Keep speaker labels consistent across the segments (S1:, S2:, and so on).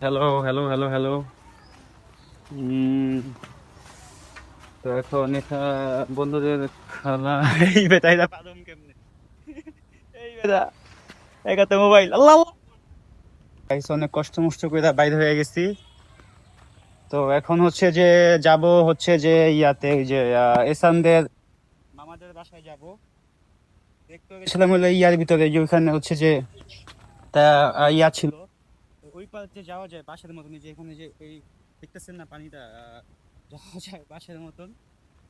S1: Hello hello hello hello. Um, তো এখন এটা বন্ধুদের খেলা। এই বেটা এটা পাদম কেমনে? এই বেটা একাতে মোবাইল আল্লাহ আল্লাহ। গাইস, অনেক কষ্ট মষ্ট করে বাইরে হয়ে গেছি। তো এখন হচ্ছে যে যাব হচ্ছে যে ইয়াতে ওই যে এসানদের মামাদের বাসায় যাব। দেখতে গেছিলাম হলো ইয়ার ভিতরে যে ওইখানে হচ্ছে যে তা ইয়া ছিল। তো ওই পার যে যাওয়া যায় বাসের মতন, যে এখানে যে এই দেখতেছেন না পানিটা, যাওয়া যায় বাসের মতন।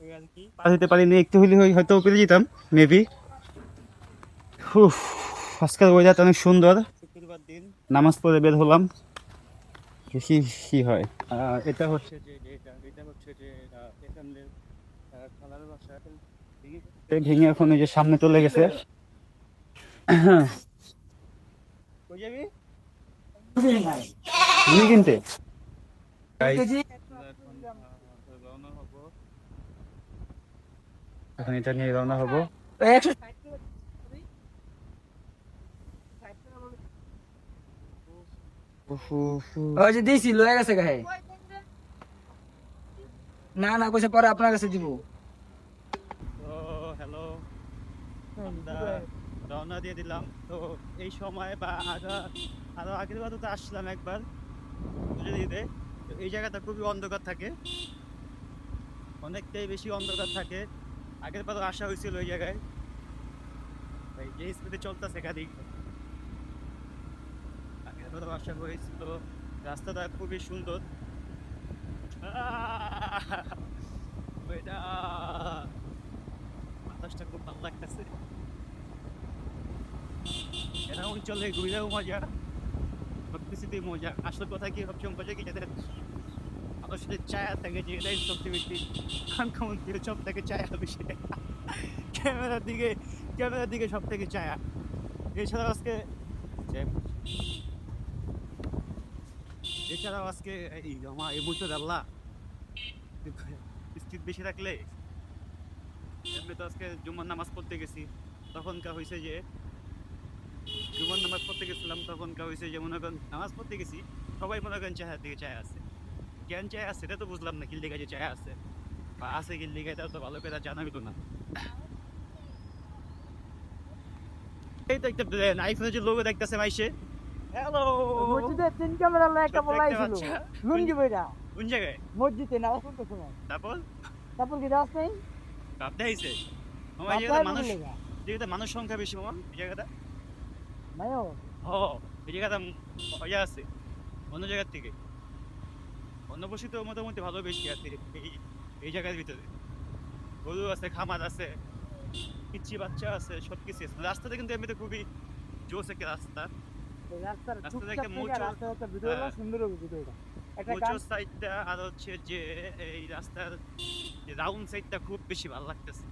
S1: ওই আর কি পার হইতে পারিনি, একটু হইলে হয়তো পেরে যেতাম মেবি। আজকের ওয়েদারটা অনেক সুন্দর, শুক্রবার দিন নামাজ পড়ে বের হলাম, দেখি কি হয়। এটা হচ্ছে যে এটা হচ্ছে যে এখানদের খেলার বাসা ভেঙে এখন ওই যে সামনে চলে গেছে। কই যাবি তুমি কিনতে? এখন রওনা হব, এখন এটা নিয়ে রওনা হব।
S2: ওই যে দিছি লয়ে গেছে গায়ে। না না কইছে পরে আপনার কাছে দিব।
S1: তো হ্যালো, আমরা রওনা দিয়ে দিলাম। তো এই সময় বা আরো আগের বার তো আসলাম একবার পুজো দিতে। তো এই জায়গাটা খুবই অন্ধকার থাকে, অনেকটাই বেশি অন্ধকার থাকে। আগের বারও আসা হয়েছিল ওই জায়গায়, এই যে স্পিডে চলতেছে গাড়ি। আগের বারও আসা হয়েছিল। রাস্তাটা খুবই সুন্দর। ওইটা বাতাসটা খুব ভালো লাগতেছে। এরা অঞ্চলে ঘুরেও মজা, সবকিছুতেই মজা। আসল কথা কি, সবচেয়ে মজা কি যাদের মানুষের চায়া থাকে, যে এটাই সবচেয়ে বেশি আনকমন, সব থেকে চায়া বেশি। ক্যামেরার দিকে ক্যামেরার দিকে সব থেকে চায়া। এছাড়াও আজকে এছাড়াও আজকে এই আমার এই বছর আল্লাহ স্পিড বেশি রাখলে, এমনি তো আজকে জুম্মার নামাজ পড়তে গেছি, তখনকার হয়েছে যে জুম্মার নামাজ পড়তে গেছিলাম, তখনকার হয়েছে যে মনে করেন নামাজ পড়তে গেছি, সবাই মনে করেন চায়ের দিকে চায় আছে। জ্ঞান চায় আছে এটা তো বুঝলাম না, কিল দিকে যে চায় আছে বা আছে কিল দিকে, এটা তো ভালো করে জানা হইতো না। এই তো একটা আইফোনের যে লোগো দেখতেছে মাইসে, হ্যালো,
S2: মসজিদে তিন ক্যামেরা লাই একটা
S1: ছোট্ট একটা
S2: বলাইছিল
S1: বাচ্চা। কোন
S2: লুঙ্গি বইরা
S1: কোন জায়গায়?
S2: মসজিদে নামাজ পড়তে সময়।
S1: তারপর
S2: তারপর কি দাস নেই
S1: ভাবতে হয়েছে মামা, এই জায়গাটা
S2: বাপলাই
S1: মানুষ,
S2: বলে লেগা
S1: এই জায়গাটা মানুষ সংখ্যা বেশি মামা, এই জায়গাটা।
S2: মায়ো
S1: ও, এই জায়গাটা ইয়ে আছে অন্য জায়গার থেকে। অন্য বসে তো মোটামুটি ভালো বেশি আছে এই এই জায়গার ভিতরে। গরু আছে, খামার আছে, পিচ্ছি বাচ্চা আছে, সবকিছু আছে। রাস্তাটা কিন্তু এমনিতে খুবই জোস একটা রাস্তা।
S2: এই রাস্তার
S1: রাস্তাতে
S2: টুকটাক
S1: একটা
S2: থেকে
S1: মোচো,
S2: রাস্তার একটা ভিডিওটা সুন্দর হবে ভিডিওটা। একটা
S1: মোচো
S2: গান
S1: সাইডটা আর হচ্ছে যে এই রাস্তার যে রাউন্ড সাইডটা খুব বেশি ভালো লাগতেছে।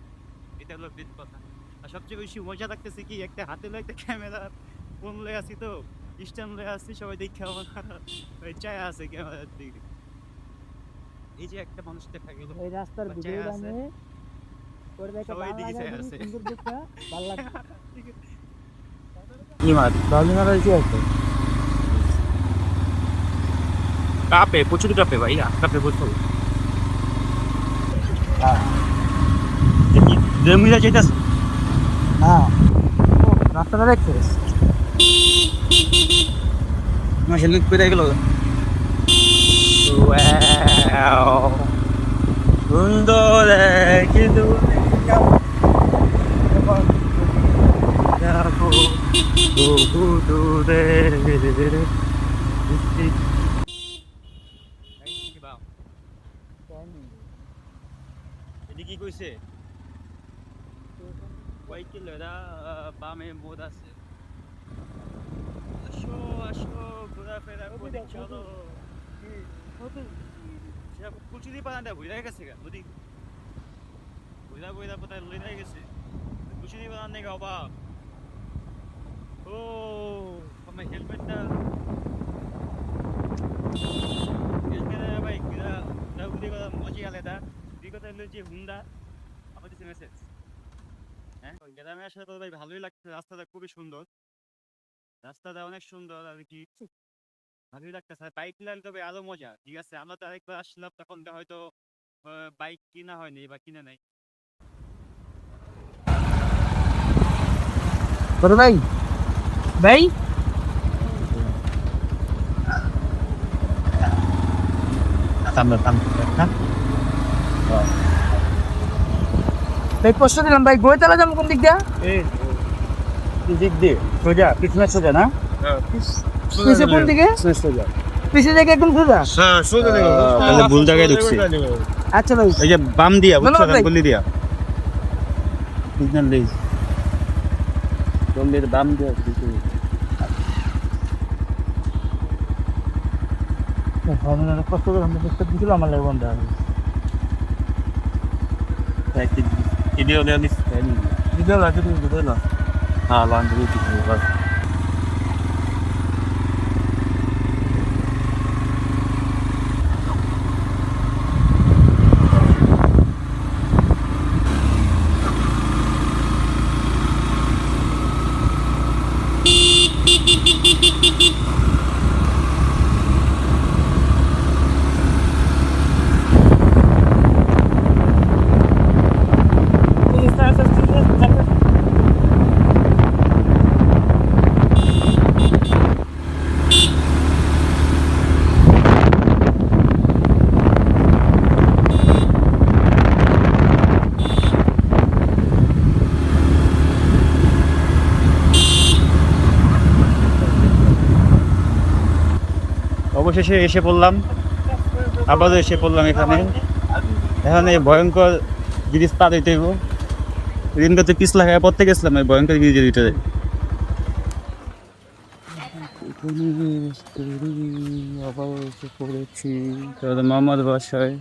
S1: এটা হলো মেন কথা। আর সবচেয়ে বেশি মজা লাগতেছে কি, একটা হাতে লয়ে একটা ক্যামেরা, ফোন লয়ে আছি, তো স্ট্যান্ড লয়ে আছি, সবাই দেখে আমার ওই চায় আছে ক্যামেরার দিকে। এই যে একটা মানুষ দেখা গেল
S2: এই রাস্তার
S1: বা চায়
S2: ভিডিওটা
S1: আছে,
S2: নিয়ে করে একটা
S1: সবাই
S2: গান
S1: দিকে
S2: লাগাই
S1: চায়
S2: দিবি
S1: আছে।
S2: সুন্দর দেখে ভালো লাগবে।
S1: কি মাছ?
S2: বাউলি মারা কি আছে
S1: কাপে প্রচুর কাপে ভাই, কাপে প্রচুর।
S2: হ্যাঁ
S1: দেখি জমিরা যেতেছে।
S2: হ্যাঁ ও রাস্তাটা দেখছিস
S1: আমার হেলমেট পরে গেল। ওয়াও, সুন্দর এক দুনিয়া যাবো বহু দূরে। এটি কি কইছে? ওয়াইকেল এরা বামে মোড় আছে। আসো আসো, ঘোরাফেরা করে চলো। কুচুরি পানাটা ভুলে গেছে গা নদী, বইরা বইরা কোথায় লইরা গেছে। কুচুরি পানার নাকি অভাব। ও, আমার হেলমেটটা হেলমেটটা ভাই ঘুরা ঘুরা ঘুরি করা মজাই আলাদা। দুই কথা হলো যে হুন্ডা আমার দিচ্ছে মেসেজ। হ্যাঁ, গ্রামে আসার পর ভাই ভালোই লাগছে, রাস্তাটা খুবই সুন্দর, রাস্তাটা অনেক সুন্দর আর কি। ভালোই লাগতেছে। বাইক নিলে তবে আরো মজা। ঠিক আছে, আমরা তো আরেকবার আসলাম তখন তো হয়তো বাইক কিনা হয়নি বা কিনে নাই।
S2: বড় ভাই, ভাই ভাই প্রশ্ন দিলাম ভাই, গোয়েতালা যাবো কোন দিক দিয়া?
S3: দিক দিয়ে সোজা, পিছনে সোজা না?
S2: পিছে কোন দিকে?
S3: সোজা।
S2: পিছে থেকে একদম সোজা।
S3: হ্যাঁ, সোজা দিকে।
S1: তাহলে ভুল জায়গায় ঢুকছি।
S2: আচ্ছা ভাই,
S1: এই যে বাম দিয়া, বুঝছো,
S2: ধন্যবাদ ভাই।
S1: গলি দিয়া। সিগন্যাল দেই। গলির বাম দিয়া ঢুকছি।
S2: কষ্ট করে আমরা চেষ্টা দিছিল আমার লাগে বন্ধ হবে।
S1: ভিডিও দেয়া দিস।
S2: ভিডিও লাগে তুমি ভিডিও না।
S1: হ্যাঁ, লান্ড্রি দিছি বাস। অবশেষে এসে পড়লাম, আবারও এসে পড়লাম এখানে। এখানে ভয়ঙ্কর ব্রিজ পার হইতে হইব। ঋণগত পিস লাগায় পড়তে গেছিলাম এই ভয়ঙ্কর ব্রিজের ভিতরে। আবার এসে পড়েছি মোহাম্মদ বাসায়।